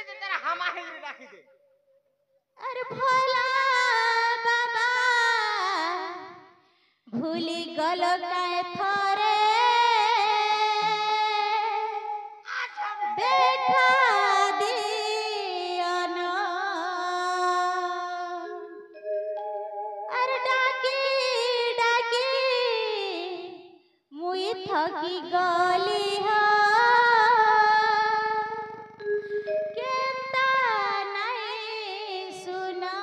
যে তারা হামাহিরি রাখি দে अरे भोला बाबा भूली गलो काय थोरे देखा दियो न अरे डाकी डाकी मुई थकी गली हो केता नहीं सुना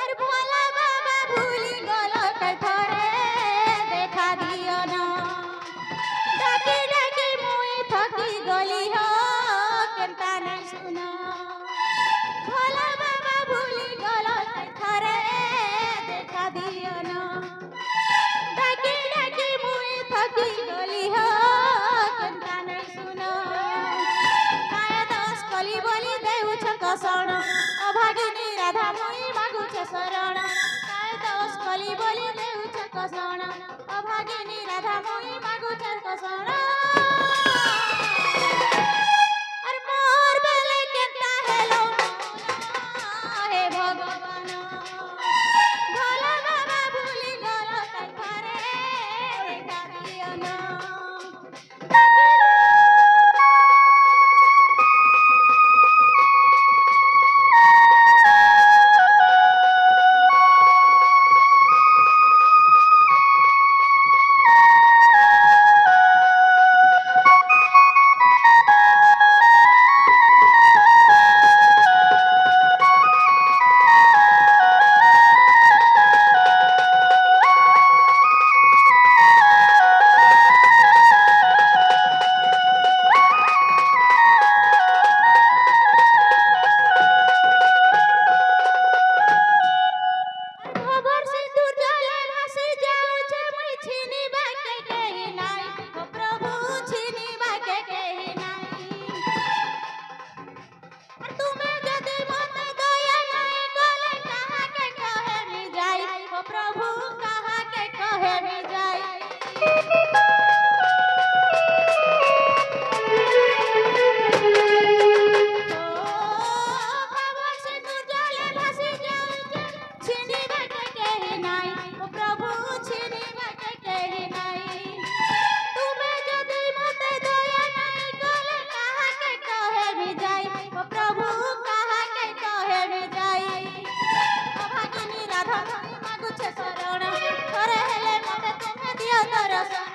अरे भोला बाबा भूली गलो के थोरे देखा दियो ना डाकी डाकी मुई थकी गली हो केता नहीं सुना भोला बाबा भूली गलो के थोरे देखा दियो ना डाकी डाकी मुई थकी गली हो केता नहीं सुना काय दस कली बोली देउछ कसण अभागिनी राधा मुई मागुछ शरण काय दस कली बोली देउछ कसण अभागिनी राधा मुई मागुछ कसण अरे मोर बेले केता हेलो हे भगवान भोला बाबा भूली गलो काय करे देखा दियो ना खबर से दूर चले भासी जाऊ छे मुई छिनी बाके केही नाई ओ प्रभु छिनी बाके केही नाई और तुम्हें जदि मते दया नहीं गले कहा के कहे नि जाई ओ प्रभु कहा के कहे नि जाई खबर से दूर चले भासी जाऊ छे छिनी बाके केही नाई ओ प्रभु छिनी बाके केही नाई तुम्हें जदि मते दया नहीं गले कहा के कहे नि जाई ओ प्रभु कहा के कहे नि जाई अभागिनी राधा मागुछ शरण थोरे हेले मते तुम्हें दियो दर्शन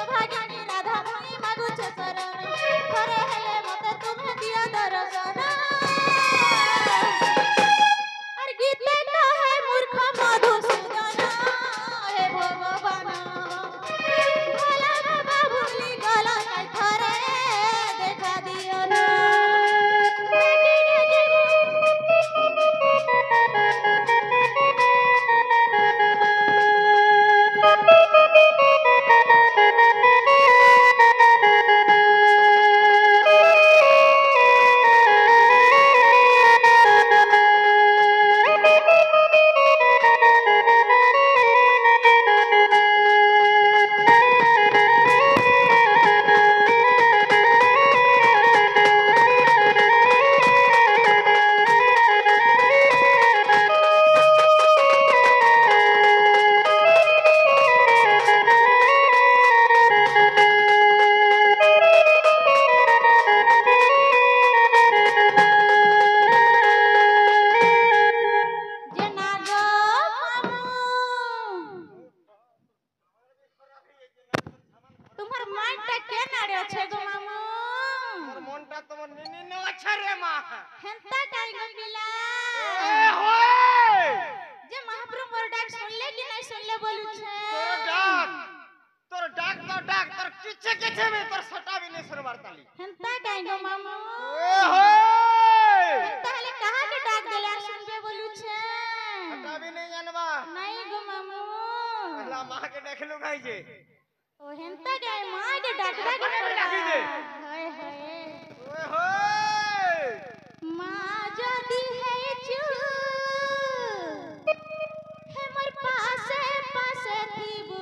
अभागिनी राधा मागुछ शरण थोरे हेले मते तुम्हें दियो दर्शन अरे गीते कहे मूर्ख मधुसूदन हे भगवान भोला बाबा भूली गलो काय थोरे देखा दियो ना जनागो मामू तुम्हार माइंडटा के नाड़े আছে গো মামু তোর মনটা তোমার নিনি নে আছে রে মা হেনতা কাই গো পিলা এ হয় যে মহাপ্রভু মোর ডাক শুনলে কি নাই শুনলে বলুছে তোর ডাক তোর কিছে কিছে মে তোর সটাবি নে সুরবার তালি হেনতা কাই গো মামু এ হয় তাহলে কাহা के ডাক দিলে আর শুনবে বলুছে সটাবি নে জানবা নাই গো মামু আল্লাহ মা के देखलु गाई जे ओ हेनता गाय मां के डाक डाक डाकी दे हाय हाय ओए होय मां जदी है चू हमर पासे पासे थीबू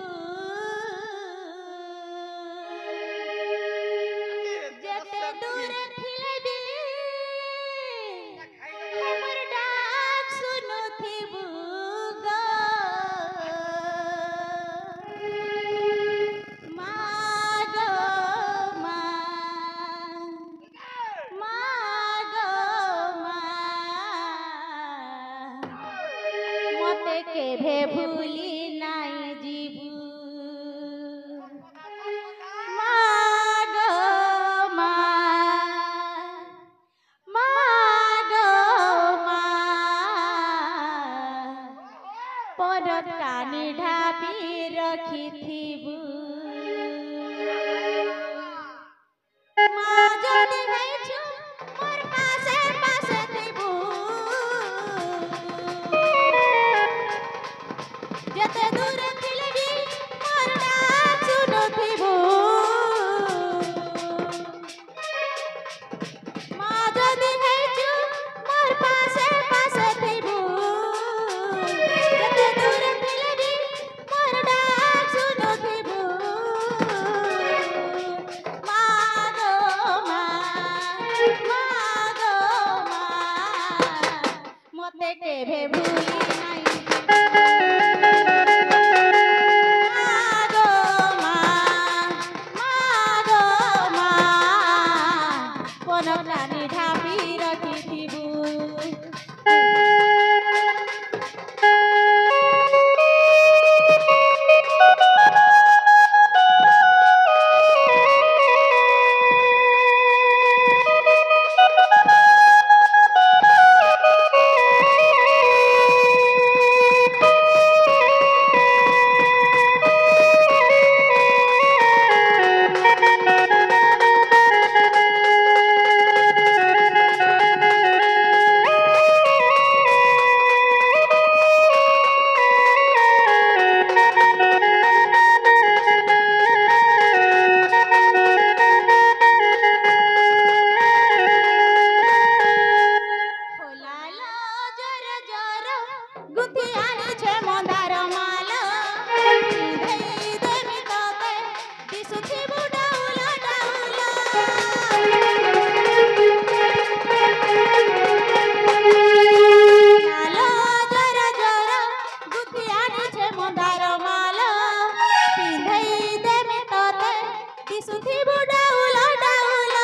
सुथी बुडाउलो डाउलो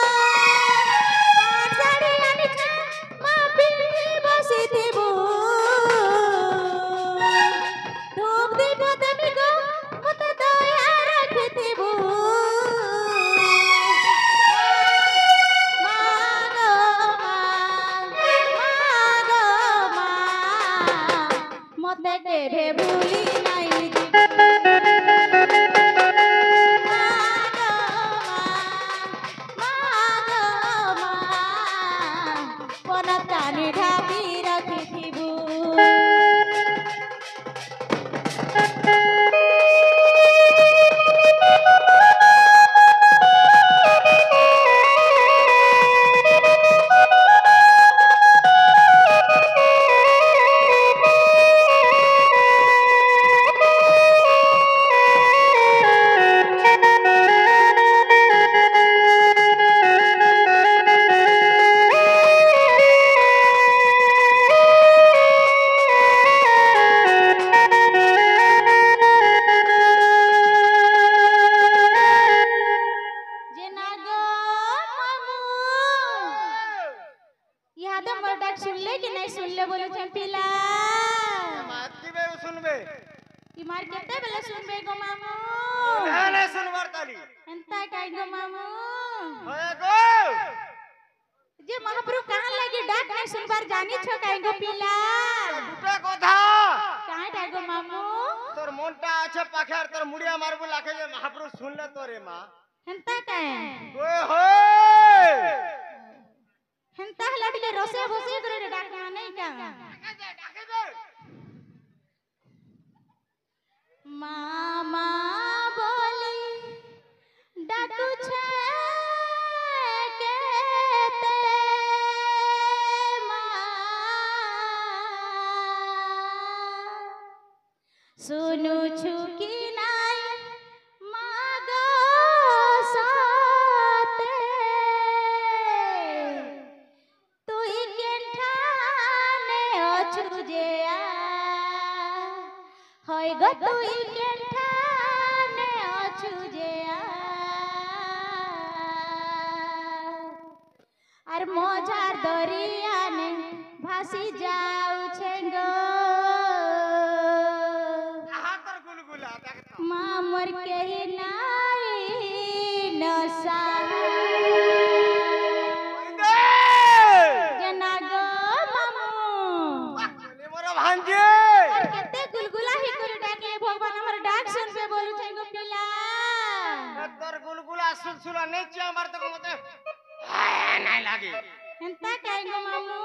पाछाडी आनिछे मा पिठी बसिथिबु धूप दीप देबी गो मते दया राखिथिबु मते केभे भूली नाई पनतानी ढापी रखिथिबु सुनले कि नहीं सुनले बोलो चंपीला मात की बे सुनबे ई मार केते बेले सुनबे गो मामू नहीं सुनवार ताली एंता काई गो मामू होए गो जे महाप्रभु कहां लगी डाक नहीं सुनबार जानी छ काई गो पीला दुटा কথা काई काई गो मामू তোর মনটা আছে পাখার তোর মুড়িয়া মারবো লাখে যে মহাপ্রভু শুনলে তোরে মা एंता काई ওই होय एंता लटके रसे बसे करे डाक नहीं का ডাকে দে मामा बोली डाकू छे केते मां सुनु छु कि नाई मागो साते तुई केठाने अछु जे आ होय गो तुई केठाने अछु जे आ आर मजार दरियाने भासी जाऊ छे गो आहा তোর গুলগুলা দেখ তো मामर के नाई नसा ওই দে जना गो मामू বলে মোর ভাঞ্জে और केते गुलगुला ही करे डाके भगवान हमर डाक सुनबे बोलु छै गो पिला তোর গুলগুলা সুলসুলা নেচে আমার তো মতে নাই লাগে एंता काई गो मामू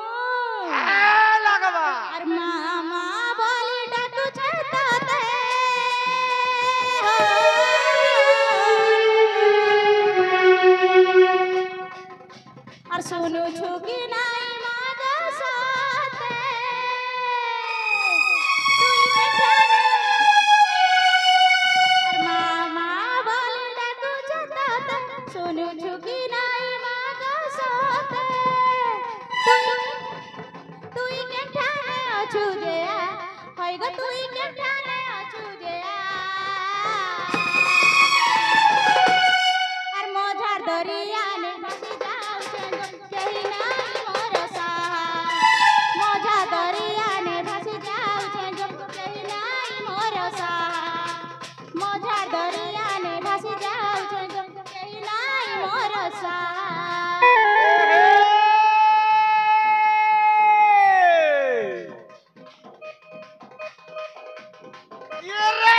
লাগবা और मामा बोली डाकू छै ताते और सुनु छु कि नाई मागा साथे तुई बेठाने और मामा बोली डाकू छै ताते सुनु छु कि नाई मागा साथे तुई केठाने अछु जे आ होय गो तुई केठाने अछु जे आ আর মজার দরিয়ানে ভাসি যাও কেহি নাই মোর সাহা মজার দরিয়ানে ভাসি যাও কেহি নাই মোর সাহা মজার দরিয়ানে ভাসি যাও কেহি নাই মোর সাহা ये रे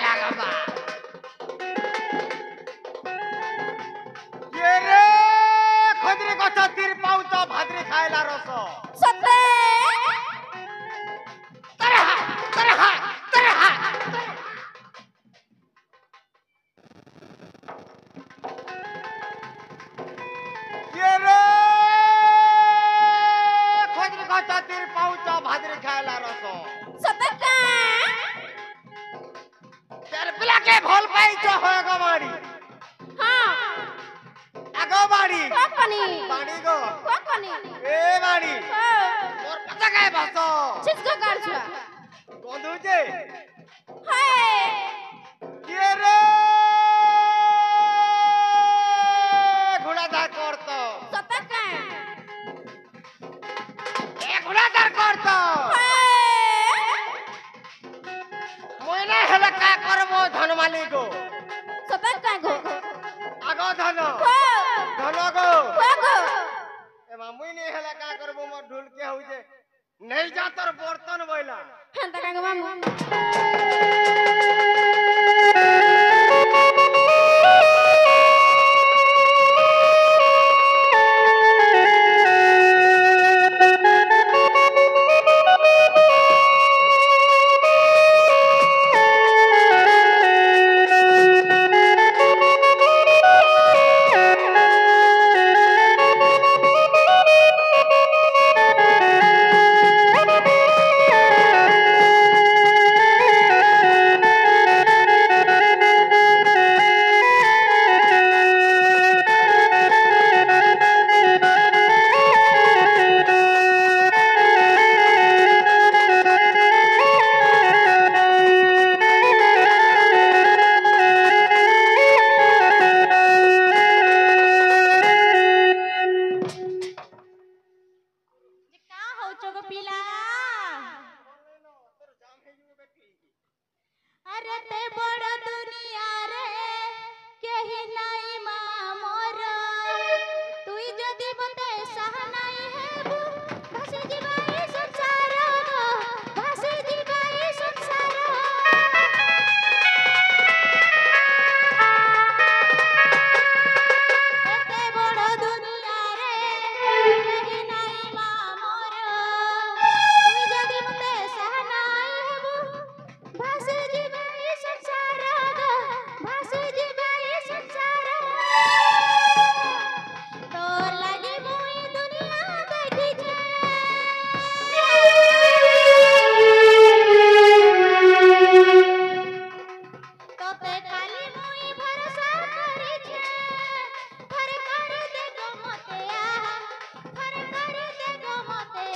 লাগবা ये रे খদরি কথা তীর পাউত ভাদ্রি খাইলা রস সতে তরে হা ये रे খদরি কথা তীর পাউত ভাদ্রি খাইলা রস সতে কা तेरे पिला के भोल पाइछ होय गो बाड़ी হ্যাঁ আগো বাড়ি কখনি বাড়ি গো কখনি এ বাড়ি হ্যাঁ তোর କାଏ ଭାସ छिस्को काढछुआ ଗନ୍ଧୁଛେ हाय କିଏ ରେ ଘୋଡ଼ାଧାର କରତ सतका ଏ ଘୋଡ଼ାଧାର କରତ हाय ମୁଇଁ ନାଇଁ ହେଲେ କା କରବ ଧନ ମାଲିକ सतका गो ଆଗ ଧନ को ଧନ ଗो को ଏ ମୁଇଁ ନାଇଁ ହେଲେ କା କରବ ମୋ ଢୁଲକେ ହଉଛେ ନେଇ ଯା ତୋର ବର୍ତ୍ତନ ବଇଲା हंता का मामू अरे ते बड़ दुनिया रे केही नाई मा मोर तुई जदी बते सहा नाई हेबू भासी जीवाई संसार भासी जीवाई संसार ते बड़ दुनिया रे केही नाई मा मोर तुई जदी बते सहा नाई हेबू भासी जीवाई संसार भासी जीवाई संसार तोर लागी मुई दुनिया देखी तोते खाली मुई भरोसा करी छे फर कर दे गो मते फर कर दे गो मते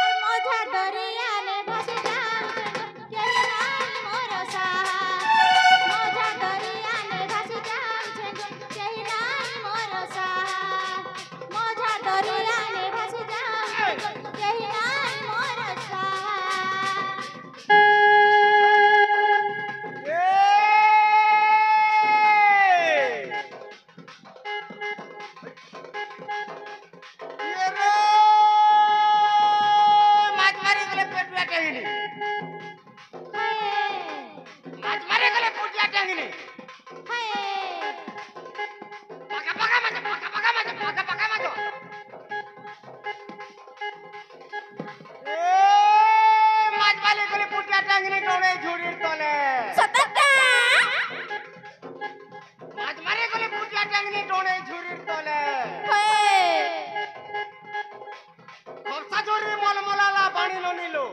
और मोझा दरिया ने भासी जाऊं केही नाई मोर साहा मोझा दरिया ने भासी जाऊं केही नाई मोर साहा मोझा दरिया ने भासी जाऊं केही नाई मोर साहा କିଏ ରେ ମାଛ ମାରି ଗଲେ ପେଟୁଆ ଟାଙ୍ଗିନି ମାଛ ମାରି ଗଲେ ପୁଟିଆ ଟାଙ୍ଗିନି ପାକା ପାକା ମାଛ ପାକା ପାକା ମାଛ ପାକା ପାକା ମାଛ ଏ ମାଛ ମାରି ଗଲେ ପୁଟିଆ ଟାଙ୍ଗିନି ଡୋଣେ ଝୁଡିର ତଲେ सतका ମାଛ ମାରି ଗଲେ ପୁଟିଆ ଟାଙ୍ଗିନି ଡୋଣେ ଝୁଡିର ତଲେ ଖର୍ସା ଝୁଡି ମଲମଲାଲା ପାଣି ନନିଲୋ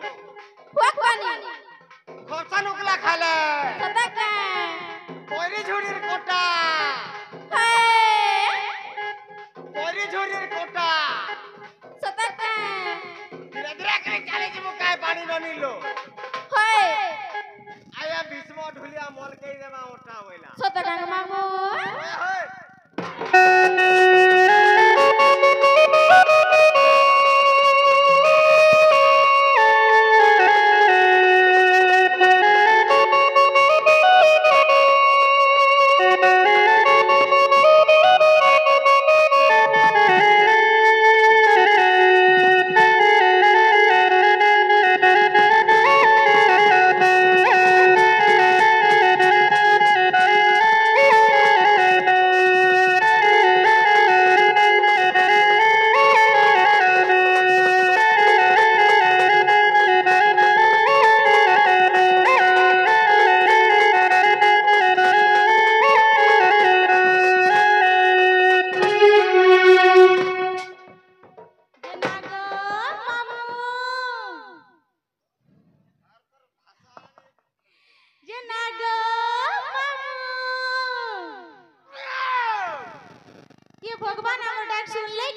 वाकवानी ଖର୍ସା ନୁକଲା ଖାଲେ सतका ପରି ଝୁଡିର କୋଟା ପରି ଝୁଡିର କୋଟା सतका ଧୀରେ ଧୀରେ କରି ଚାଲି ଯିବୁ କାଏ ପାଣି ନନିଲୋ ଆୟା ଭୀଷ୍ମ ଢୁଲିଆ ମଲକେଇ ଦେବା ଓଟା ବୋଇଲା सतका मामू ହୋଏ ହୋଏ Hey!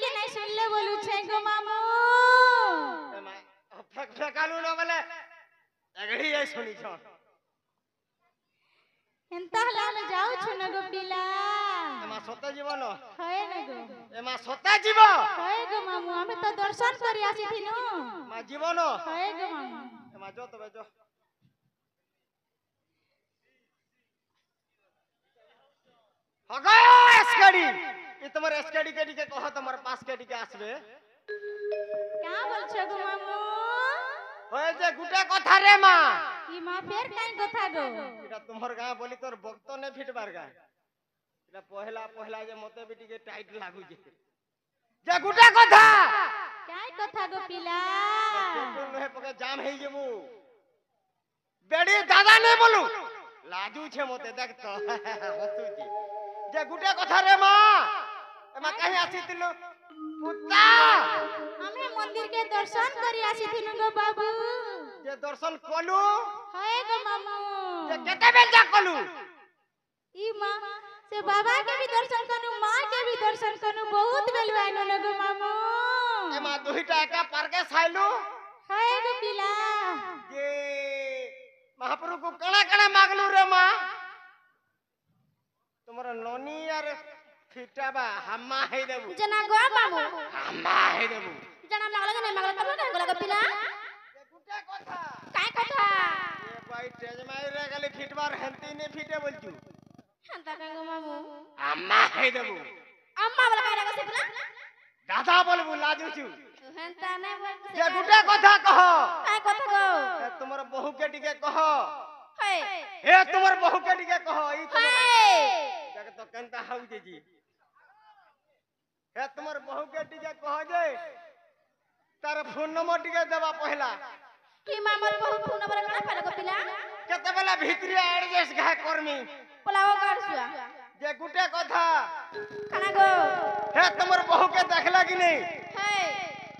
कि नहीं सुनले बोलू छे गो मामू एमा फेक फेकालू न बोले एगड़ी आई सुनी छ एंता हला में जाऊ छु न गो पिला एमा सते जीवन है न गो एमा सते जीव है गो मामू हमें तो दर्शन करी आसी थिनु मा जीवन है गो मामू एमा जो तबे जो हगो एसकेडी ई तमर एसकेडी केडी के कह तमर पास केडी के आसबे क्या बोल छ गो मामू होय जे गुटे कथा रे मा ई मां फेर काई कथा गो इटा तुमर गाय बोली तोर भक्त ने फिटबार गाय इटा पहला पहला जे मते भी टिके टाइट लागु जे गुटे कथा काय कथा गो पिला पेट्रोल नहे पके जाम हेई जेबू बेडी दादा ने बोलू लाजू छे मते देख तो हसू जी जे गुटे कथा रे मा एमा कहीं आसी तिलु पुत्ता हमें मंदिर के दर्शन करी आसी थिनु गो बाबू जे दर्शन कोलू है गो मामू जे केते बेल जा कोलू ई मां से बाबा के भी दर्शन कनु मां के भी दर्शन कनु बहुत बेलवानो न गो मामू एमा दुहिटा एका पार के साइलू है गो पिला जे महाप्रभु को कणा कणा मागलू रे मां तुम्हारा नोनी यार फिटाबा हम्मा है देबू जना गो मामू हम्मा है देबू जना मागला के नहीं मागला तब ना गो पिला ये गुटे कथा काय कथा ये भाई तेज माई रे गले फिटबार हंती ने फिटे बोलजू हंता का गो मामू हम्मा है देबू अम्मा वाला काय रे पिला दादा बोलबू लाजू छु हंता नहीं बोल ये गुटे कथा कहो काय कथा गो ए तुम्हारा बहू के टिके कहो है हे तुम्हार बहू के टिके कहो ई है जग तो कंता हाउ जी हे तुम्हार बहू के टिके कहो जे तार फोन नंबर टिके देबा पहला की मामर बहुत फोन नंबर कना पहला गो पिला केते बेला भितरी एडजस्ट घाय करमी पलाओ काढसुआ जे गुटे कथा कना गो हे तुम्हार बहू के देखला कि नहीं है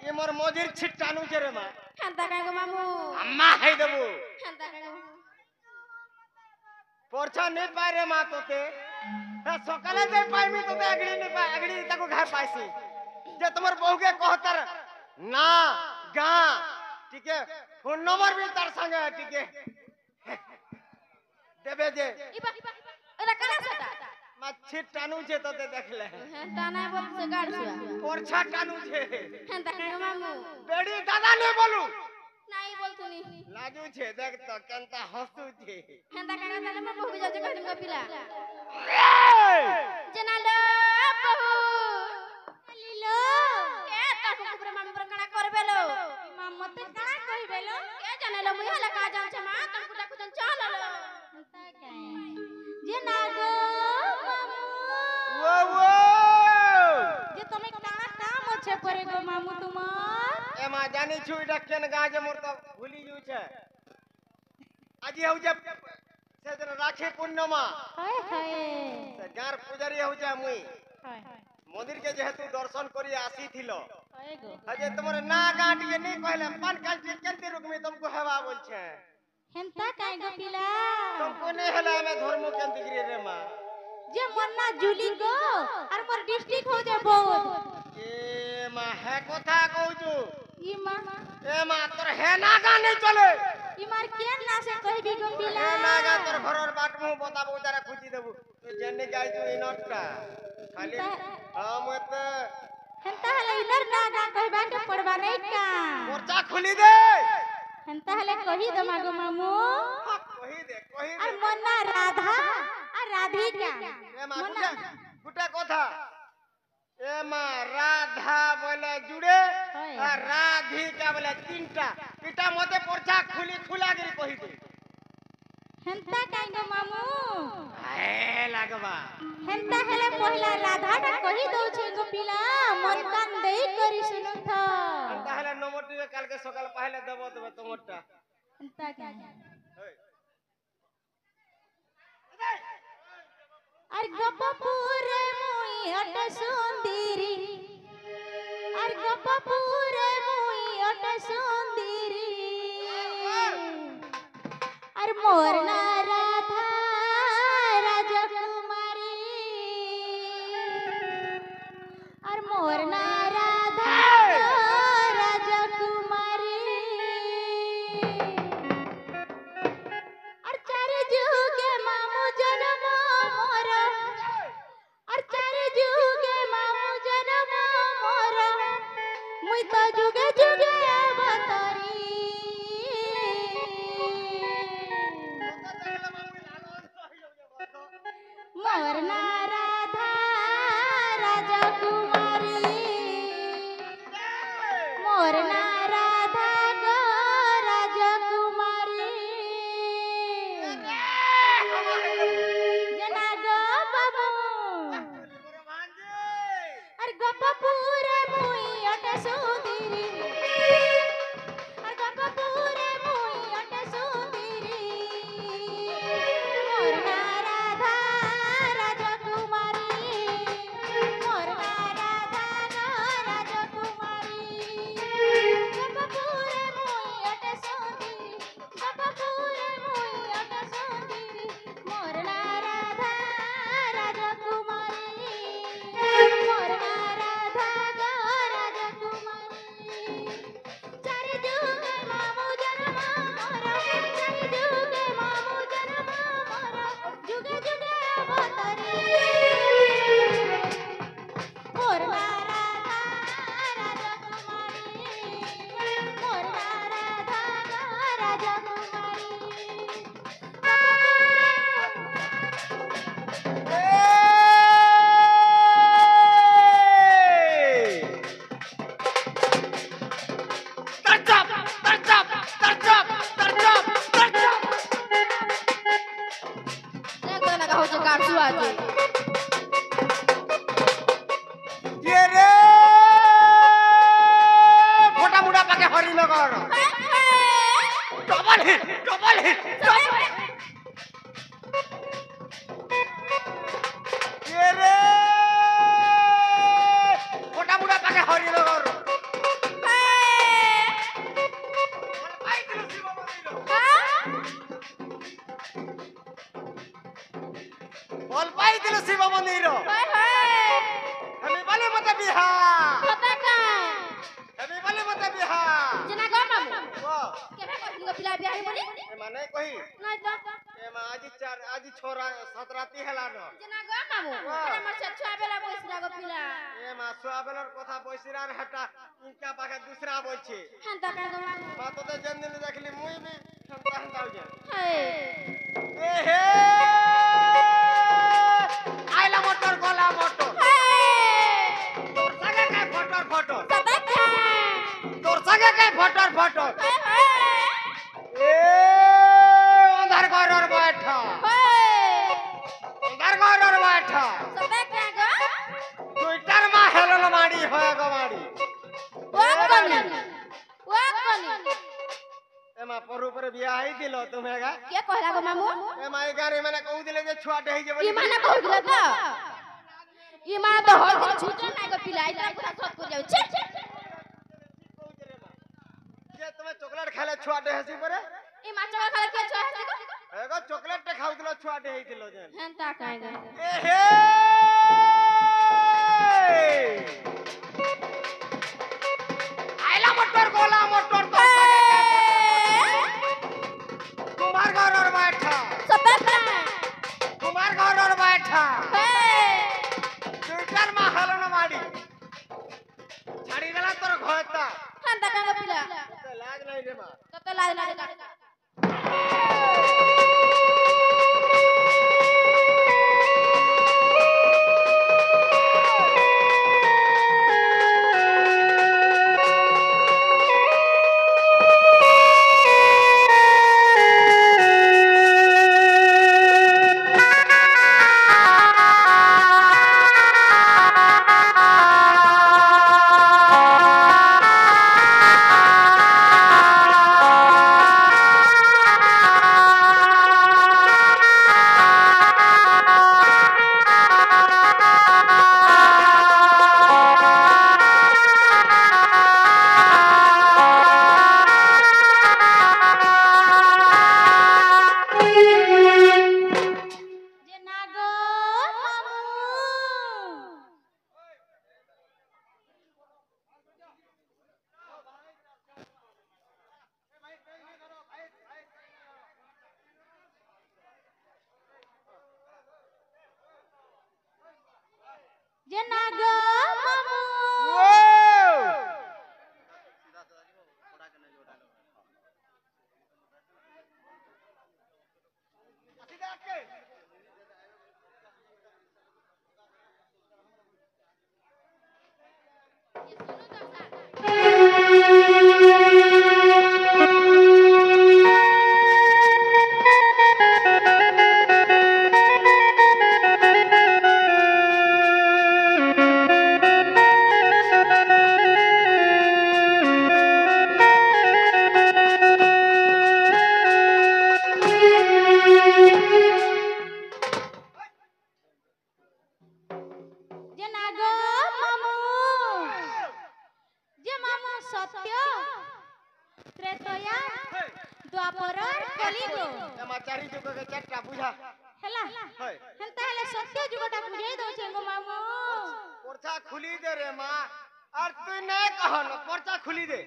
ये मोर मोजिर छिटानु जे रे मा हंता का गो मामू अम्मा है देबू हंता का गो पोरछा नहीं पाए रे मा तोते हे सकाले दे पाइमी तोते अगड़ी नहीं पाए अगड़ी ताको घर पाइसी जे तुम्हार बहू के कहतर ना गा ठीक है फोन नंबर भी तार संग है ठीक है देबे जे एला कना सटा मच्छी टानु छे तोते देखले हंता नहीं बोल से काढसुआ पोरछा टानु छे हंता का गो मामू बेड़ी दादा ने बोलू नहीं बोल तूनी लाजू छे देख तो केनता हंसू छे हंता का गो तने बहू के जाजे कह दूंगा पिला ए! जना लो बहू लीलो के ता कुकुर मामू पर कना करबेलो मां मते कना कहबेलो के जाने लो मुई हला का जान छ मां तुम कुटा कुजन चल लो हंता के जे ना गो मामू वो वो जे तमे कना काम छे परे गो मामू तुमार एमा जानी छु इडा केन गाजे मोर तो भूली जू छे आजी हउ जे से जन राखे पूर्णिमा हाय हाय से गार पुजारी हउ जे मुई हाय मंदिर के जेहेतु दर्शन करी आसी थिलो हाय गो हजे तुमरे ना गाट के नहीं कहले पान काल के केनते रुक में तुमको हवा बोल छे हेंता काय गो पिला तुमको नहीं हला में धर्म केन दिगरी रे मां जे मन्ना जुली गो और मोर डिस्ट्रिक्ट हो जे बहुत ए मां है कथा कहू छु ई मां ए मां तोर है ना गा नहीं चले ई मार केन ना से कहबी गो पिला ए ना गा तोर घरर बाट मु बताबो जरा खुजी देबू तू जेने गाय तू इनटका खाली हम त हेंता हले इनर ना गा कहबा के पड़बा नहीं का मोर्चा खुली दे हेंता हले कही दमा गो मामू कही दे और मन्ना राधा और राधिका ए मां गुटा कथा ए मां राधा बोले जुड़े और राधिका बोले तीनटा इटा मते पोरछा खुली खुला गिरी कही दे हेंता काय गो मामू ए लागबा हेंता हले पहिला राधा टा कही दउ छे गो पिला मन कान देई करी सुनु थ ताहले नमोटी काल के सकाल पहले देबो तबे तमोटा हेंता काय আর গপপুরে মুই অট সুন্দরী আর গপপুরে মুই অট সুন্দরী আর মোর না রাধা রাজকুমারী আর মোর না मुई तो जुगे जुगे अवतरी मोर ना राधा राजकुमारी मोर ना राधा गो राजकुमारी जना गो बाबू अरे गपपुरे मुई अटे सुंदरी अरे गपपुरे मुई अटे सुंदरी मोर ना राधा राजकुमारी मोर ना राधा गो राजकुमारी गपपुरे मुई अटे सुंदरी गपपुरे मुई अटे सुंदरी मोर ना राधा राजकुमारी मोर ना राधा गो राजकुमारी चारि जुगे मामू जन्म मोर चारि जुगे मामू जन्म मोर जुगे जुगे अवतरी मोर ना राधा राजकुमारी मोर ना राधा गो राजकुमारी देखो ना कहो जो काटू आजे ये रे मोटा मुड़ा पाके हरिनगर डबल हिट ये रे मोटा मुड़ा पाके हरिनगर बोल पाई दिल शिव मंदिर हमें वाले मत बिहा हमें वाले मत बिहा जना गो मामू वो केना को पिला बिहारी बनी ए माने कही नहीं तो ए मा आज छोरा सात राती हेला न जना गो मामू केना मर छुआ बेला बइसरा गो पिला ए मा सुआबेलर কথা বইছিরার হাটা ইনকা পাকে দুসরা বইছে हंता का गो मामू মা তো জন্দিন দেখলি মুই বি সন্তা হন্তাও যে हे এ হে আইলা মোটর গলা মোটর তোর সঙ্গে কাই ফটর ফটর তোর সঙ্গে কাই ফটর ফটর এ অন্ধার ঘরর বৈঠা অন্ধার ঘরর বৈঠা টুইটার মা হেলন মাড়ি হয় গো মাড়ি এ মা পরু পরে বিয়া হই দিল তুমি গা के कहला गो मामू এ মা এই গারে মানে কউ দিলে যে ছুয়া দেই যে ई माना कहू दिला तो ई माना तो हर दिन छूट ना गो पिला इला पूरा सब को जाऊ छे যে তুমি চকলেট খাইলে ছুয়া দেহছি পরে ई माचा खाला के छुआ हसी गो এগো চকলেট টা খাউ দিল ছুয়া দেই দিল যে हंता का गो এ হে আইলা মোটর গোলা মোটর তো তোমার ঘরর বৈঠা তোমার ঘরর বৈঠা টুইটার মা হেলন মাড়ি ছাড়ি দেলা তোর ঘরটা हंता का गो पिला লাজ নাই রে মা तो लाज लाज सत्य त्रेतया द्वापर कलियुग एमा चारि जुग के चारटा बुझा ହେଲା है ହେନ୍ତା ହେଲେ ସତ୍ୟ ଯୁଗଟା ବୁଝେଇ ଦଉଛେ गो मामू पर्चा खुली दे रे मां और तू नहीं कहन पर्चा खुली दे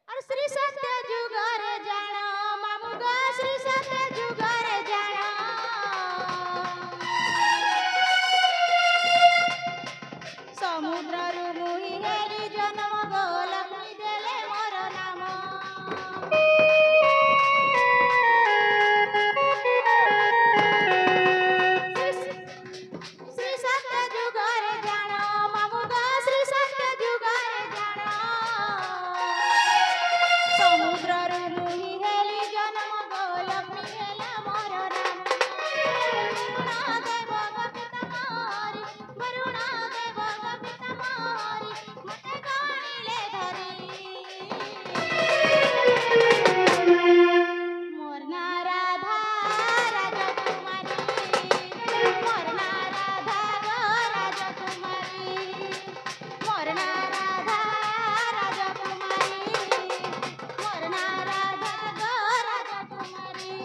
और श्री सत्य जुगरे जान मामू गा श्री सत्य जुगरे जान समुद्र रु मुहि हेरी जन्म गोल मुहि देले मोर नाम श्री सत्य जुगरे जान मामू गा श्री सत्य जुगरे जान समुद्र रु मुहि हेली जन्म गोल मुहि देले मोर नाम वरुणा देव गपिता मारी मते गाणिले धरी मोर ना राधा राजकुमारी मोर ना राधा गो राजकुमारी मोर ना राधा राजकुमारी मोर ना राधा गो राजकुमारी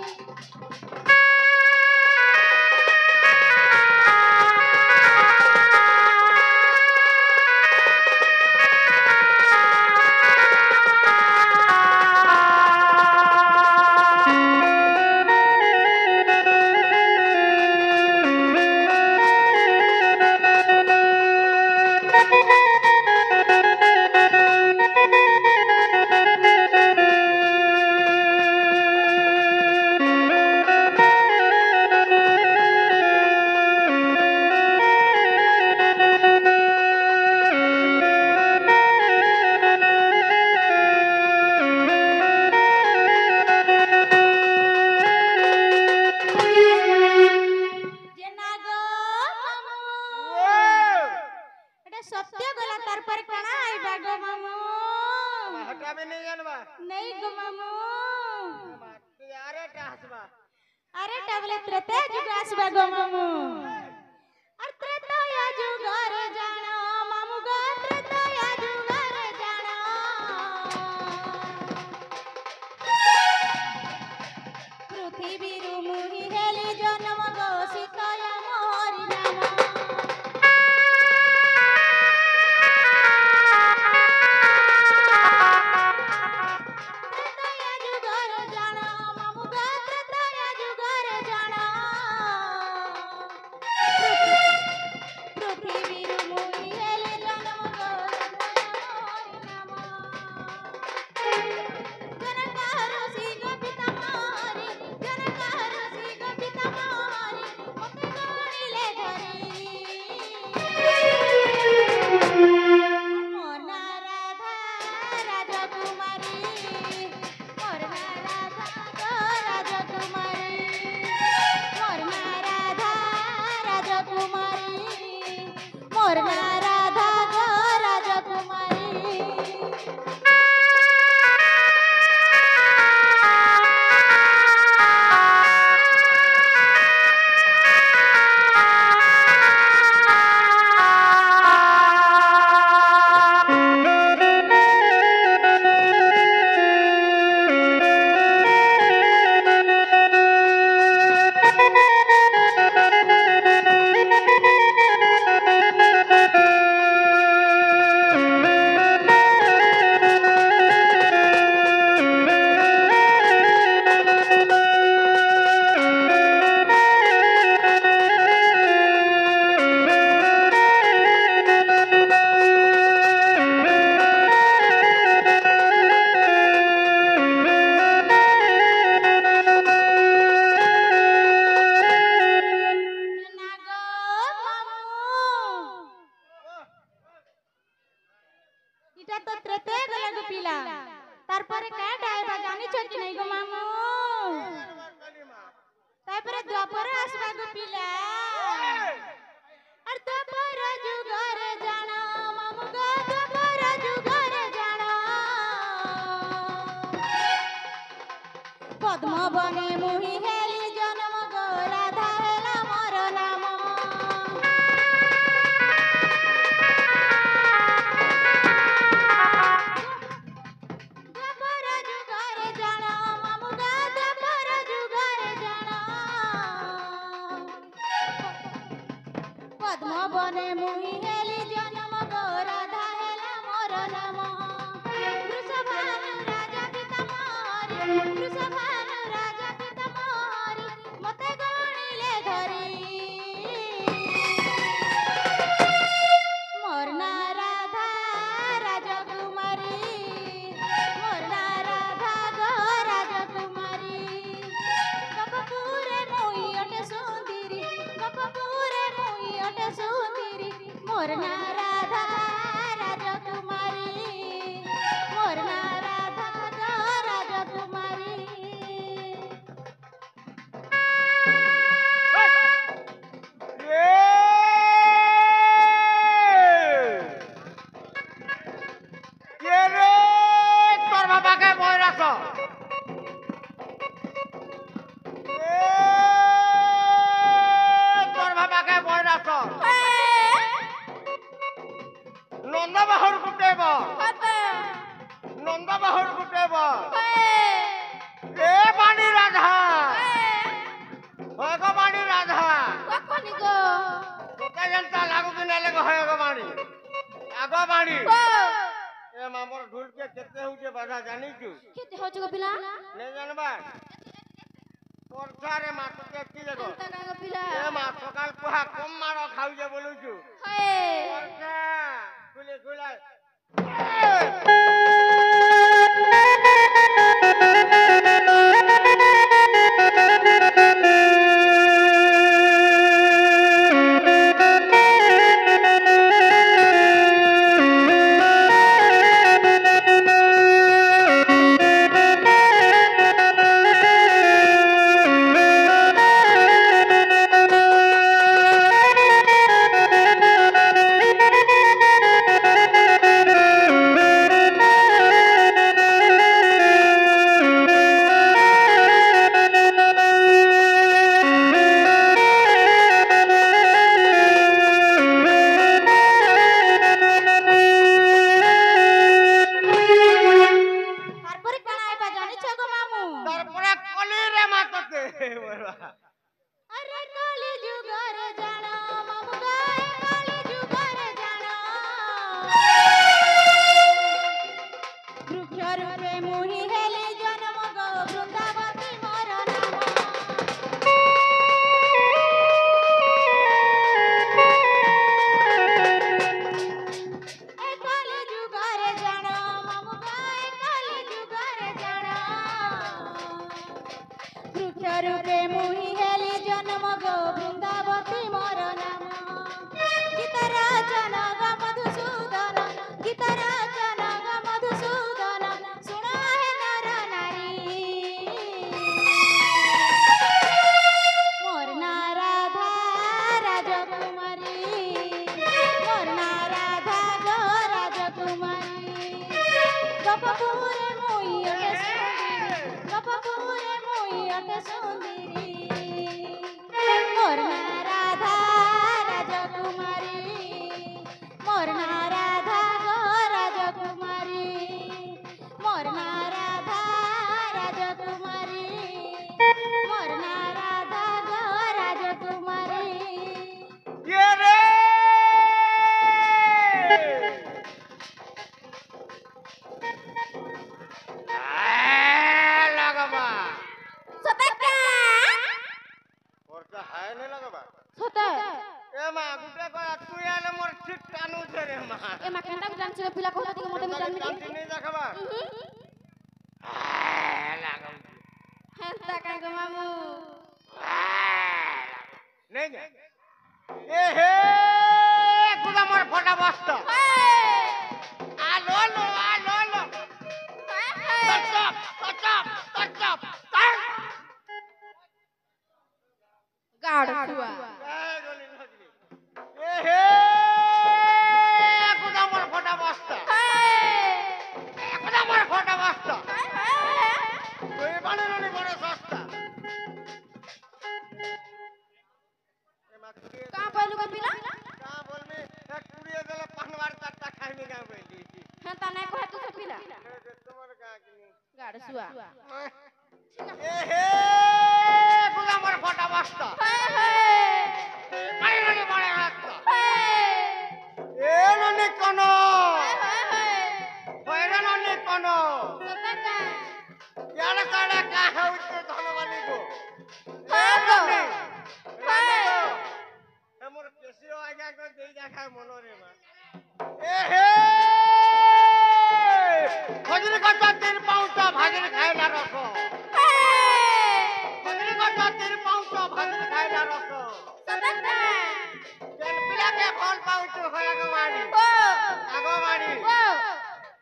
जेना गो मामू एटा सत्य गला तार पर कणा आइबा गो मामू हटाबे नहीं जानबा नहीं गो मामू यारे टासबा अरे टबले त्रेता जुग आसबा गो मामू और त्रेता जुगर जाना मामू गो त्रेता जुगर जाना पृथ्वी रु मुहि हेली जन्म गो सीतया मोरी नाम त्रेता जुगर जाना मामू गो त्रेता जुगर जाना पृथ्वी रु मुहि हेली जन्म गो सीतया मोरी नाम जनका ऋषि गपिता मारी जनका ऋषि गपिता मारी मते गाणिले धरी मोर ना राधा राजकुमारी मोर ना राधा गो राजकुमारी मोर ना राधा राजकुमारी मोर ना राधा गो राजकुमारी जेना गो मामू इटा तो त्रेते गला गो पिला तार पर काट आइबा जानि छ कि नहीं गो मामू तार पर द्वापर आसबा गो पिला और द्वापर जुगर जाना मामू गो द्वापर जुगर जाना पद्म बने मुहि हेली जन्म गो राधा हेला मोर नाम ବୃଷଭାନୁ ରାଜା ପିତା ମୋରି ମତେ ଗଣିଲେ ଧରି মোর না রাধা রাজকুমারী মোর না রাধা গো রাজকুমারী গপপুরে মুই অটে সুন্দরী গপপুরে মুই অটে সুন্দরী মোর না রাধা রাজকুমারী মোর না রাধা গো রাজকুমারী কে রে তোর বাবাকে বই রাখ তোর বাবাকে বই রাখ নন্দবাহুর গুটেব নন্দবাহুর গুটেব এ বাণী রাধা হয় গো বাণী রাধা তোকে যেনটা লাগু কি না লাগে হয় গো বাণী আগ বাণী এ মামর ঢুলকে কেতে হউছে বাধা জানিছু কেতে হচ্ছে গো পিলা নে জানবা পরছারে মা তোকে কি লাগো এন্তা গো পিলা এ মা সকাল কুহা কম মার খাউছে বলুছু হয়ে পরছা খুলে খুলে তারপরে কেন আইবা জানিছ গো মামু তারপরে কলি রে মা তোকে আরে কালি যুগরে জানো মামু গায় কালি যুগরে জানো বৃক্ষ রূপে মুহি হেলি জন্ম গো বৃন্দাবতী মোর নাম এ কালি যুগরে জানো মামু গায় কালি যুগরে জানো বৃক্ষ রূপে মুহি হেলি জন্ম গো বৃন্দাবতী মোর নাম গীত রচন গো মধুসূদন গীত রচন গো মধুসূদন শুণ হে নর নারী মোর না রাধা রাজকুমারী মোর না রাধা গো রাজকুমারী গপপুরে মুই অটে সুন্দরী গপপুরে মুই অটে সুন্দরী মোর না রাধা রাজকুমারী মোর না রাধা গো রাজকুমারী মোর না রাধা রাজকুমারী মোর না রাধা গো রাজকুমারী কে রে লাগবা সতকা পরছা হায় নে লাগবা সত এ মা গুটে কয়া তুই আলে মোর ঠিক কানু রে মা এ মা কেনটা জানছ পিলা কোথা থেকে মোটে জানবি কান্তি নেই দেখাবা লাগবা হেনতা কাই গো মামু নেই না এ হে কুদা মোর ফটা বস্তা আলো লো তচপ তচপ তচপ গাড় ছুয়া এই গলি লাগলি এ হে কুদা মোর ফটা বস্তা কুদা মোর ফটা বস্তা তুই বানে ননি বড় সস্তা এ মা কুড়িয়ে का पहलू का पिला का बोलबি এক কুড়িয়ে দিলে পানবার চারটা খাইনি গা বলি हेनता नहीं कहे तू से पिला তোমার কা কিনি गाड़ छुआ এ হে কুদা মোর ফটা বস্তা বানে ননি বড় রাস্তা এ ননি কোন হয়রা ননি কোন ইয়ারে কা आड़ा का है उच्च धनवानी को हाँ गो रानी को हमर केसियो आज्ञा को दे देखा मनोरे मा ए हे खजरी का तीर पाउचा भाजरी खाइला रखो खजरी का तीर पाउचा भाजरी खाइला रखो सतता तेल पिला के फल पाउचो होया गो माड़ी ओ आगो माड़ी ओ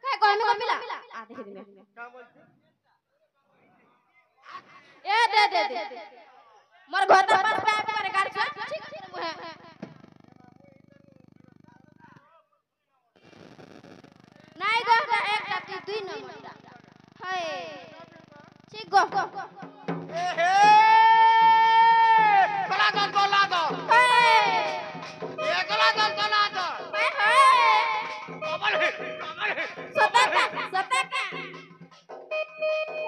काय कहमे को पिला आ देखे दिमे का बोलती ए दे मोर घर तर पास पे करे गाड़ी ठीक मुहे नहीं गो एक जाति दुई नंबर हाय ठीक गो ए हे गला दो हाय ये गला दो हाय कमल सतका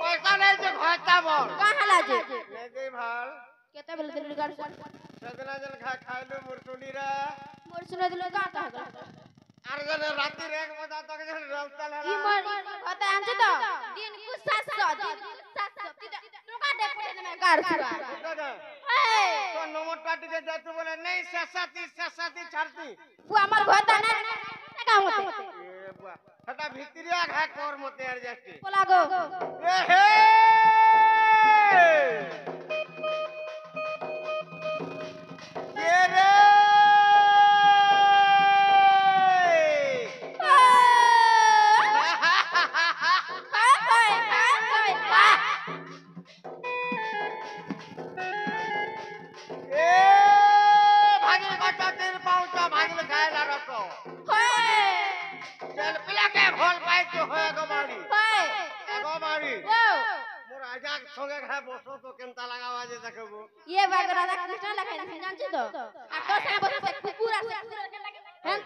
पैसा नहीं जे घाटा बोल कहां लाजे ले गई भाल केते बेल दिल गाड़ी सजना जल खाइलो मुरतुली रे मोर सुने दिल का कहा आर जन राती रेक बता तक जन रौतल ई हला मोर होता आंचे तो दिन को 700 टोका दे पड़े में गाड़ छुआ हाय तो नंबर पार्टी के जातु बोले नहीं ससाती छाड़ती वो हमर घर ता ना का होते ए बुआ हटा भितरिया घा कोर मते एडजस्ट बोला गो ए हे ये रे भागी कटा तीर पाउचा भागी खाइला रखो चल पिला के फल पाई तो होए गो मारी मोर आजा संगे खा बसो तो केनता लगावा जे देखबो ये बाग राधा कृष्ण लखाई जान छी तो आ तो सा बस कुकुरा से हम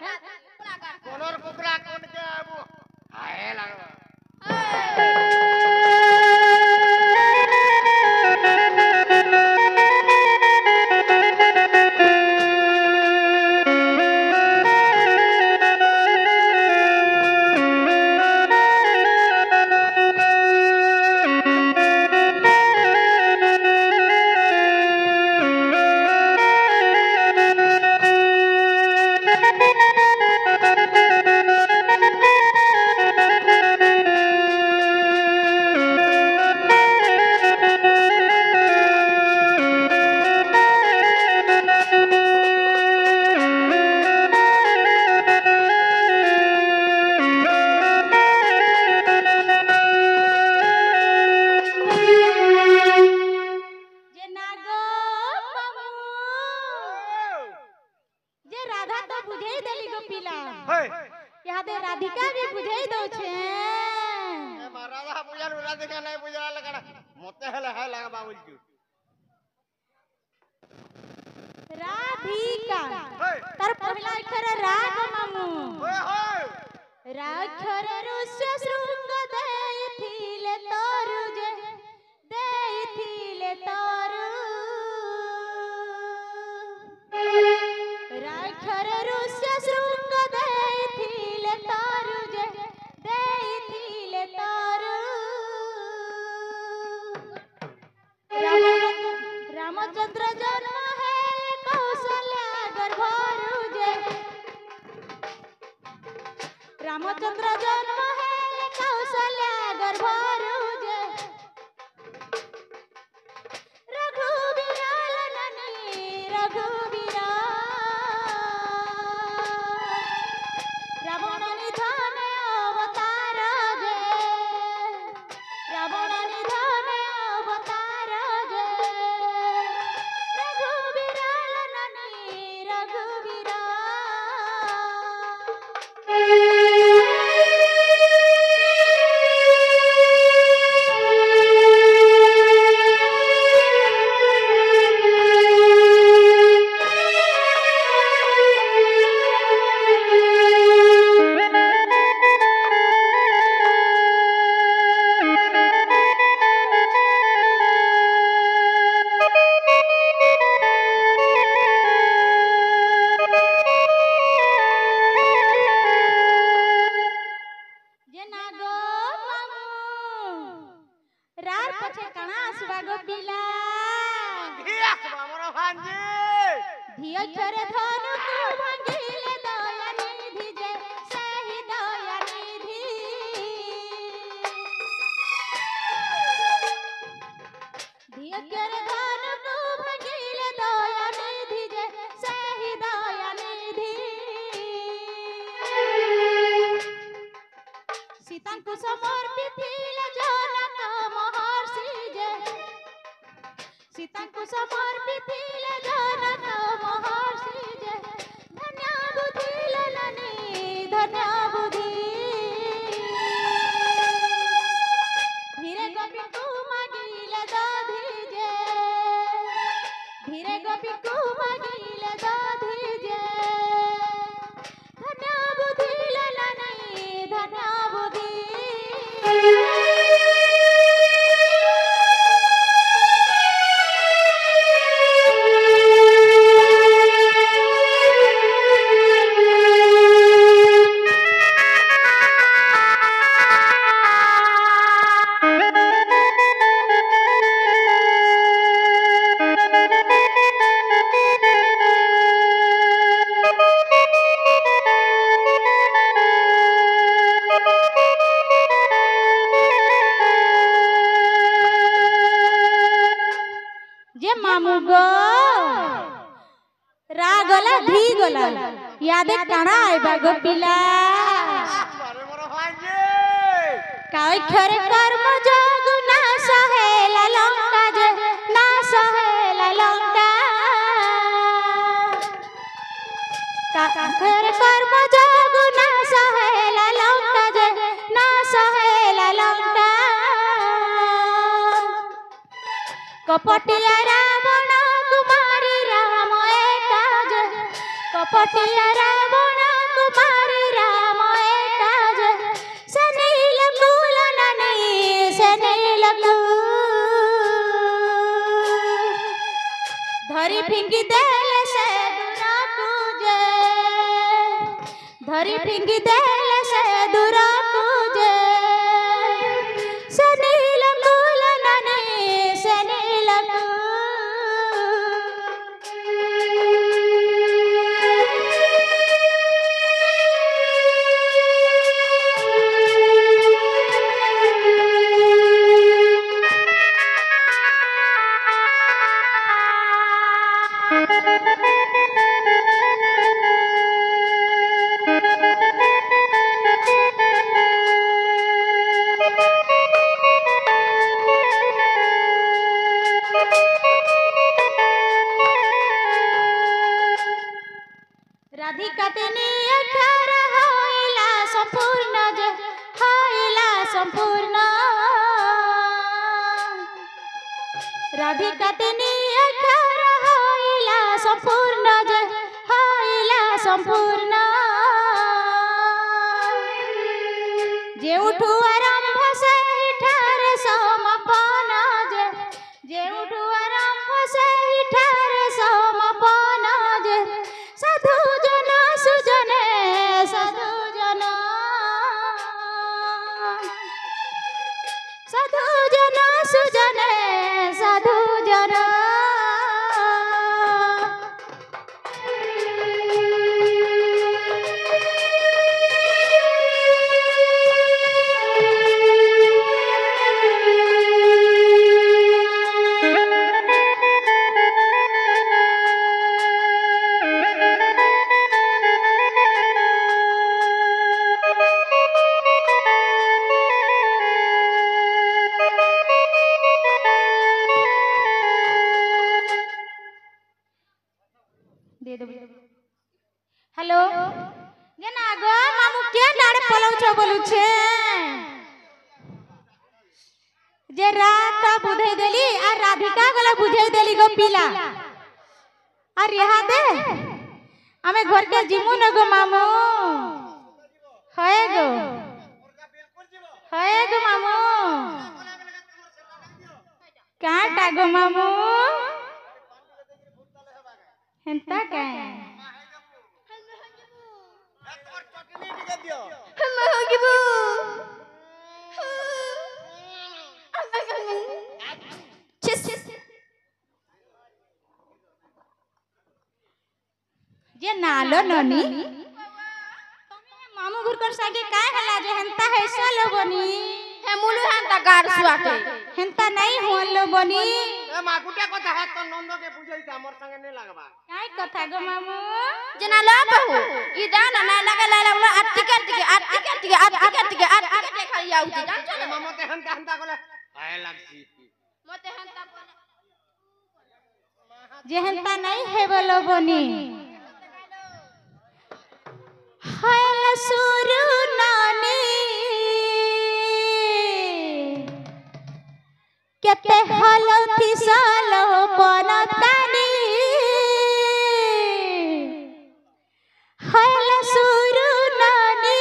कोनर कुकरा कोन के आबो हाय लागबा राधिका भी बुझाई दो छे ए महाराजा बुझाल राधिका नहीं बुझाला लगड़ा मते हेले है लगा बाबूल जी राधिका तार पहिला अक्षर राग मामू ओए होय राक्षर रुष्य शृंग देथिले तोरु जे देथिले तोरु राक्षर रुष्य शृंग देथिले तोरु जे देथिले तोरु रामचंद्र जन्म है कौशल्या गर्भरु जे रामचंद्र जन्म है कौशल्या गर्भरु जे रघुवीर ननी रघुवीर रावण निधन अवतार जे रावण निधन अवतार जे रघुवीर ननी रघुवीर रार पछे काना आसबा गो पिला धियास बामर भांजी धियो छरे धनु को भांगिले दया निधि जे सही दया निधि धियो छरे धनु को भांगिले दया निधि जे सही दया निधि सीतांकु समर्पिथिले जनक महर्षि जे सीतांकु समर्पिथिले जनक महर्षि जे धन्य बुद्धि ललनी धन्य बुद्धि धीरे गोपी को मागिले दधी जे धीरे गोपी को मागिले दधी जे धन्य बुद्धि ललनी धन्य बुद्धि जे मामू गो रागला धी गला यादे काना आइबा गो पिला अरे मोर भांजी काय खरे कर्म जोग ना सहेला लंका जे ना सहेला लंका का खरे कर्म जोग ना सहेला लंका जे ना सहेला लंका कपटिया रावण कुमारी राम एका जे कपटिया रावण कुमारी राम एका जे सनील कुल ननी सनील धरी फिंगी देले से दूरा पूजे धरी फिंगी देले से दूरा पूजे सनील कुल ननी सनील राधिका तेनी अक्षर होइला संपूर्ण जे होइला संपूर्ण राधिका तेनी अक्षर होइला संपूर्ण जे होइला संपूर्ण जे उठु आरंभ से ठारे समापन जे उठु आरंभ से ठारे समापन जे साधु जन सुजने साधु जन सुजने साधु जन हेलो ये ना गो मामू के डाड़े पलौ छ बोलु छे जे रात बुझाई देली आ राधिका गला बुझाई देली गो पिला और यहाँ दे हमें घर के जिमु न गो मामू है गो मामू काटा गो मामू हेंता का हम होगिबो आलो ननी मामू गुरकर सागे काय हला जे हंता है सोलो बनी हे मुलु हंता गार सुआटे हंता नहीं होलो बनी ए माकुटिया কথা है तो नंद के बुझाई हमर संगे नहीं लगबा काय कथा गो मामू जना ला बहु ई दाना ना लगा ला ला टिकट खाली आउती जान चले मामा ते हंता हंता कोले आए लागसी मते हंता जे हंता नहीं है बोलो बनी हल सुरु नानी केते हलो थी सालो पनतानी हल सुरु नानी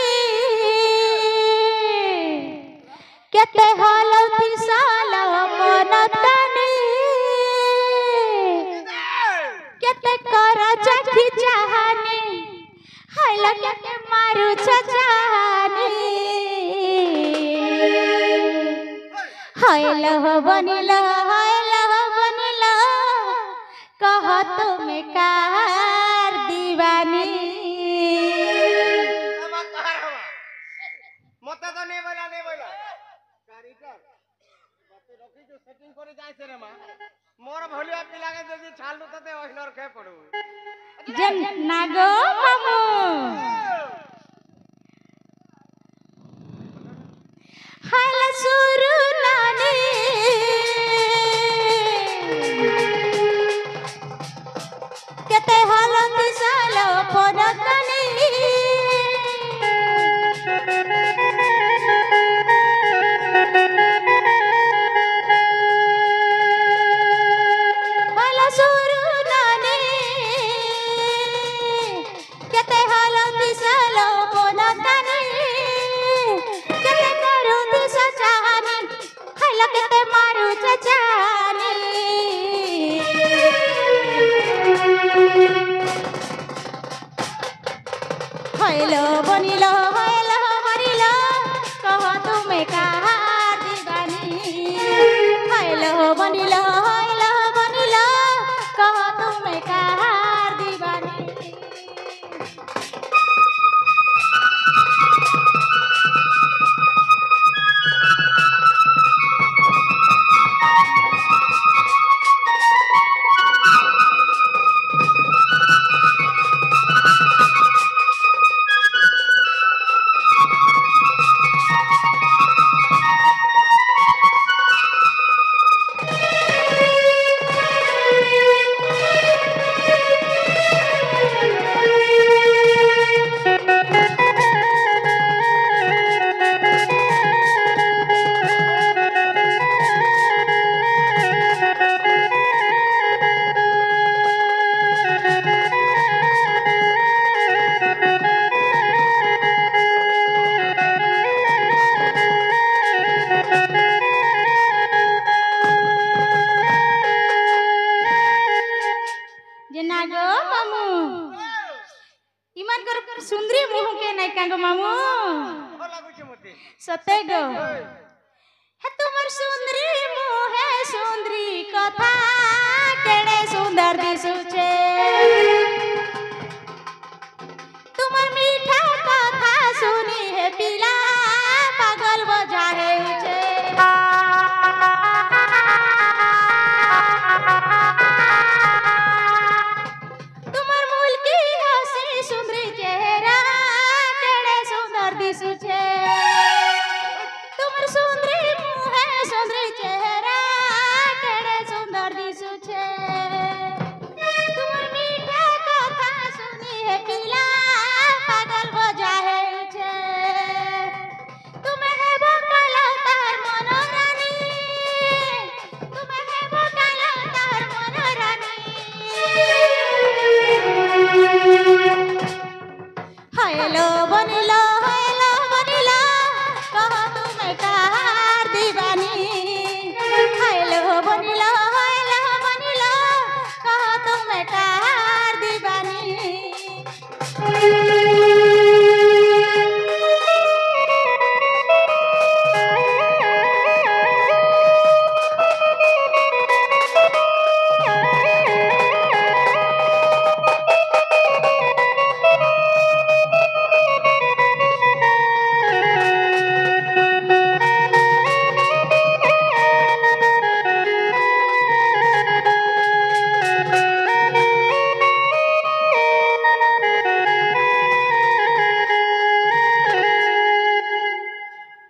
केते हलो थी सालो पनतानी केते कर चखी चाहनी हलो केते मारू चाहनी हलो बनिलो कह तुम्हें कार दीवानी अब कार हवा मते तो नहीं बोला कारीगर बाते रखी जो सेटिंग करे जाय से रे मां मोर भलिया पिला के जदी छालू तते ओहिनर खे पड़ू जन नागो मामू हल सुरु नानी केते हालत सालो पनतानी हल सुरु नानी केते हालत सालो पनतानी केते करू दिस चाहनी हल केते मारू चाहनी हलो बनिलो मरिलो कह तुम्हें कहा दीवानी हलो बनिलो कह तुम्हें कहा दीवानी नागो मामू इमान कर सुंदरी मुह के नहीं कागो मामू हो लागु छे मते सते गो हे तुमर सुंदरी मुह है सुंदरी कथा केने सुंदर दिसुचे तुमर मीठा कथा सुनी है पिला पागल बजाहे उचे दिसुचे तुमर सुंदरी मुह है सुंदरी चेहरा केड़े सुंदर दिसुचे तुमर मीठा कथा सुनी है पिला पागल बजाहे उछे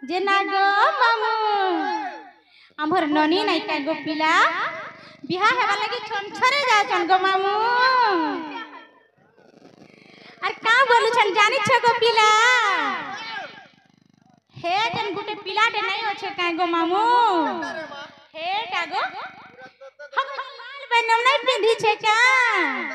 जे ना गो मामू आमर ननी नहीं का गो पिला बिहा हेबा लगी छनछरे जा छन गो मामू अरे का बोलू छन जानी छ गो पिला हे जन गुटे पिलाटे नहीं होछे का गो मामू हे का गो हम लाल बनम नहीं पिंधी छे का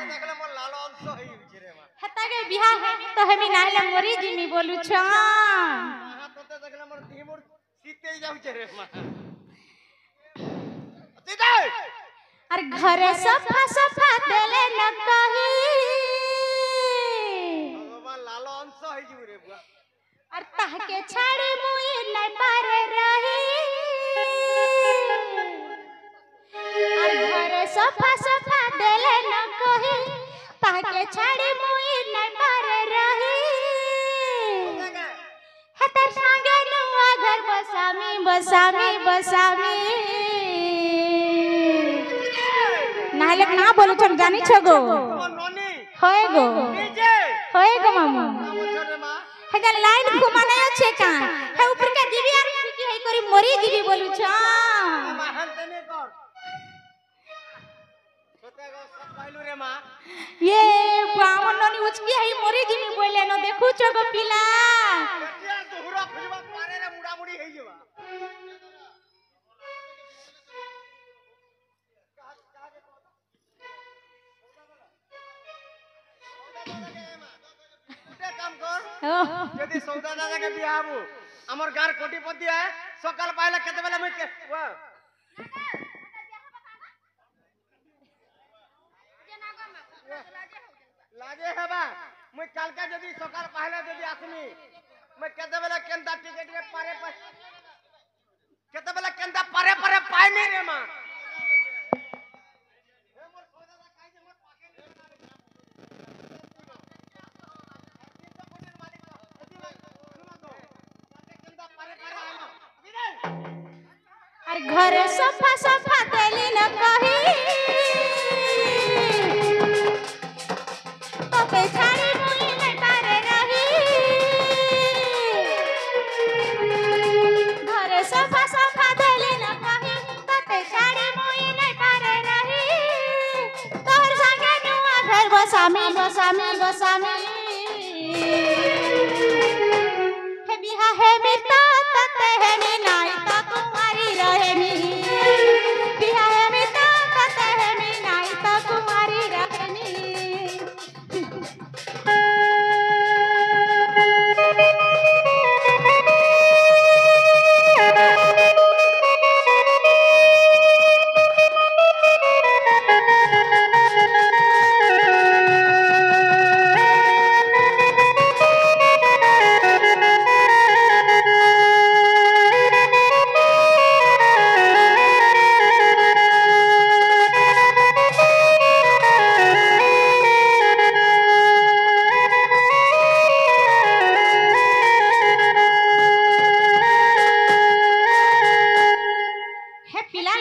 देखले मोर लाल अंश होई रे मा हता के बिहा हेबी तो हेमी नाहले मोरी जिमी बोलू छ हां तोते देखले मोर दी मोर सीते जाउ रे मा सीते अरे घरे सफा सफा देले न कही भगवान लाल अंश होई जु रे बुआ अरे ताके छाड़ी मुई नहीं पारे रही अरे घरे सफा सफा देले न कही ताके छाड़ी मुई नहीं पारे रही हतर संगे नुआ घर बसामी बसामी बसामी नाहले ना बोलू छन जानी छगो ओ ननी होय गो डीजे मामू रे मा हेगा लाइन घुमा नहीं अच्छे का हे ऊपर का जीवी आर की है करी मरी जीवी बोलू छ महान तने कर तोते गो सब पाइलु रे मा ये बामन ननी उचकी है मरी जीवी बोले न देखु छ गो पिला कटिया दुहरा फुजवा पारे रे मुड़ा मुड़ी हेई जवा काम कर यदि सौदा दादा के बियाह हबु हमर गार कोटिपति है सकाल पाइला केते बेला मैं के वाह लाजे हेबा मैं काल का यदि सकाल पाइला यदि आसमी मैं केते बेला केंदा टिकट रे पारे केते बेला केंदा पारे पारे पाइमी रे मा अरे घरे सफा सफा देली न कही तोते छाड़ी मुई नहीं पारे रही घरे सफा सफा देली न कही तोते छाड़ी मुई नहीं पारे रही तोर संगे नुआ घर बसामी बसामी बसामी हे बिहा हे मिता तते हे मी नाई ता कुमारी रहे मी बिहा हे मिता तते हे मी नाई ता कुमारी रहे मी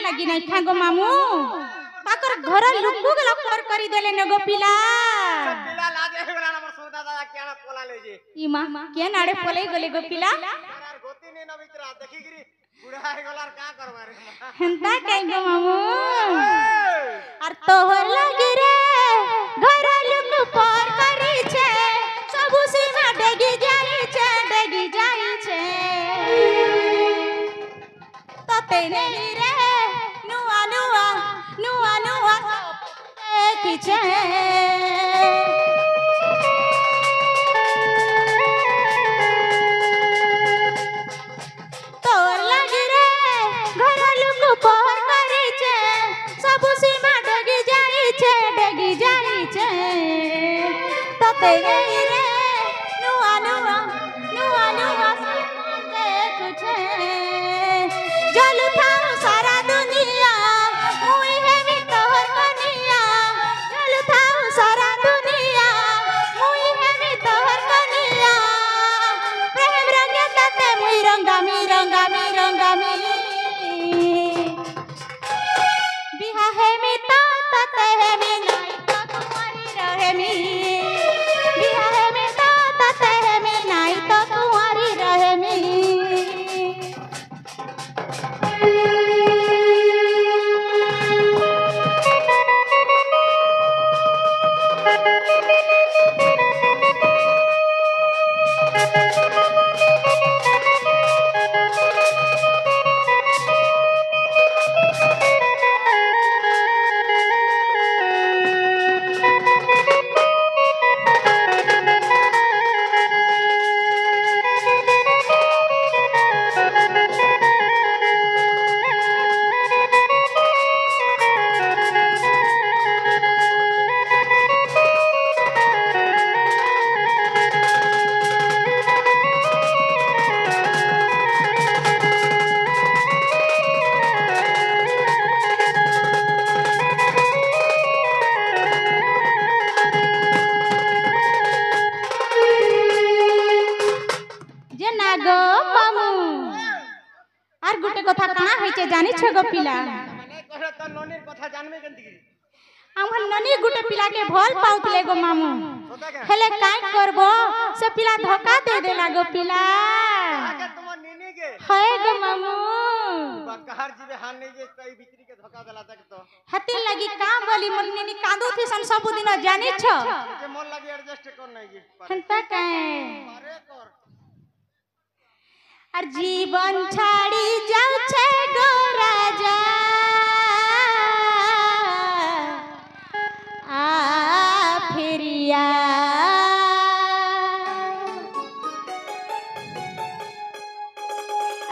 लगी नहीं था गो मामू ताकर घर लुकु गला पर करी देले न गो पिला सब पिला लाजे हेला हमर सौदा दादा केना पोला ले जे ई मां के नाड़े पोले गले गो पिला यार गोती ने न मित्रा देखी गिरी बुढ़ा है गलार का करबा रे हंता कई गो मामू आर तोहर लगी रे घर लुकु पर करी छे सब सीमा डेगी जाई छे तते नहीं रे नुआ नुआ नुआ नुआ किचे तो लगी रे घर लुकु पर करी छे सब सीमा डेगी जाई छे तते नहीं रे नुआ नुआ नुआ नुआ कुछ जलू थारू सारा दुनिया मुई है भी तोहर कनिया जलू थारू सारा दुनिया मुई है भी तोहर कनिया प्रेम रंगे तते मुई रंगामी बिहा है मी तते है मी नाई तो तुम्हारी रहे मी बिहा है मी तते है मी नाई तो तुम्हारी रहे मी গোটে কথা কানা হইছে জানিছ গো পিলা মানে কহে তো ননির কথা জানবে কেনতি আমার ননি গোটে পিলাকে ভাল পাউতলে গো মামু সদা কে হেলে কাই করব সে পিলা ধোকা দে দেলা গো পিলা আগে তোমার নিনি গে হয় গো মামু বা কাহার জিবে হান নেই যে তাই বিক্রি के धोखा देला तक तो হাতি লাগি কাম বলি মোর নিনি কাঁদু থিসন সব দিন জানিছ যে মন লাগি एडजस्ट कर नहीं जी হেনতা কাই পারে কর আর জীবন ছাড়ি যাচ্ছে গো রাজা আ ফিরিয়া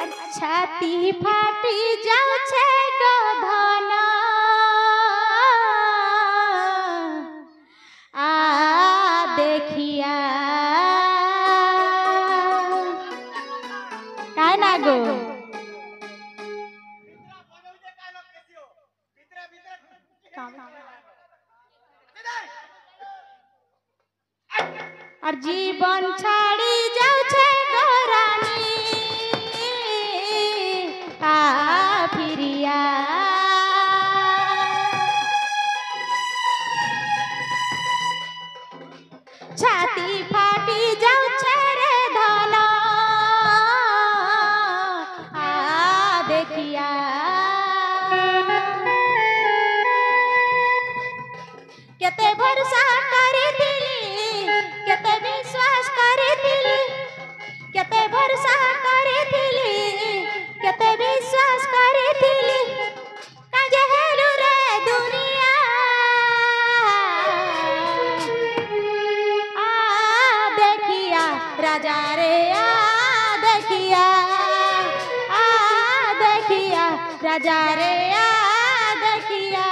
আর ছাতি ফাটি যাচ্ছে গো ধন আ দেখিয়া काय ना गो আর জীবন ছাড়ি যাচ্ছে গো রানী আ ফিরিয়া ছাতি ফাটি যাচ্ছে রে ধন আ দেখিয়া কেতে ভরসা করিଥିଲି কেতে বিশ্বাস করিଥିଲି কেতে ভরসা করিଥିଲି কেতে বিশ্বাস করিଥିଲି কাজে হেলু রে দুনিয়া आ देखिया राजा रे आ देखिया राजा रे आ देखिया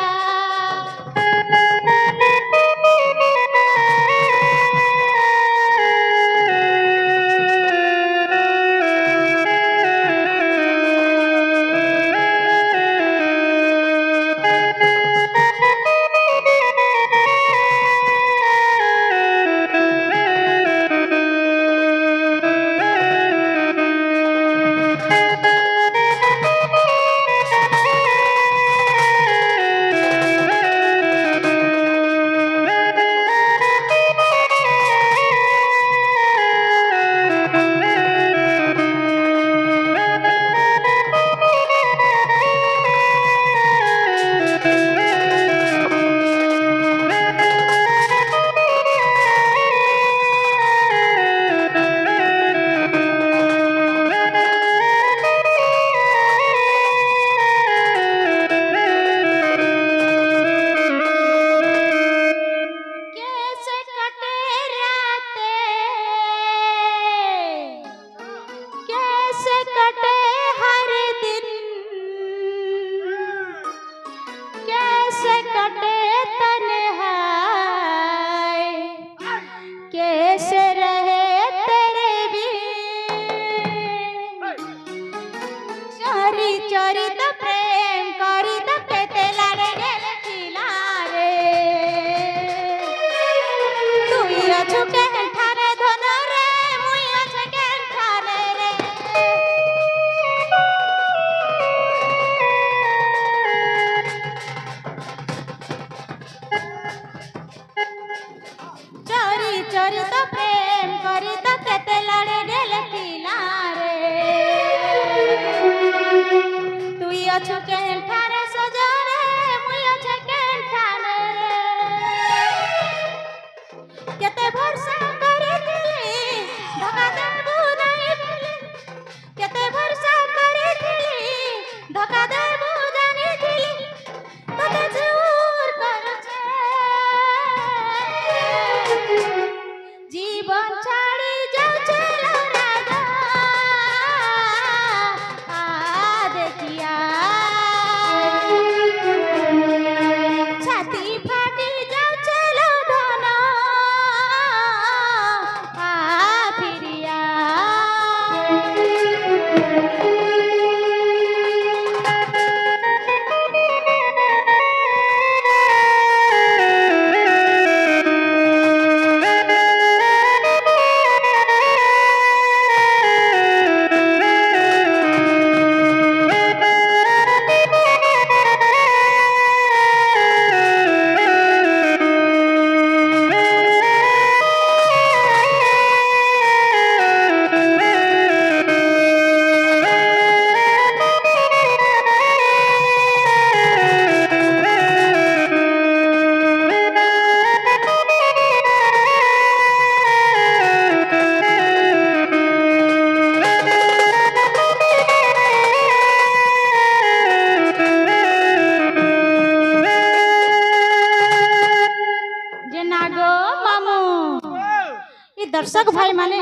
दर्शक भाई माने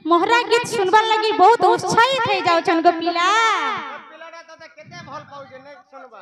मोहरा गीत सुनबार लगी बहुत उत्साहित हो जाउछन गो पिला पिलाडा तो केते भल पाउ जे नै सुनबा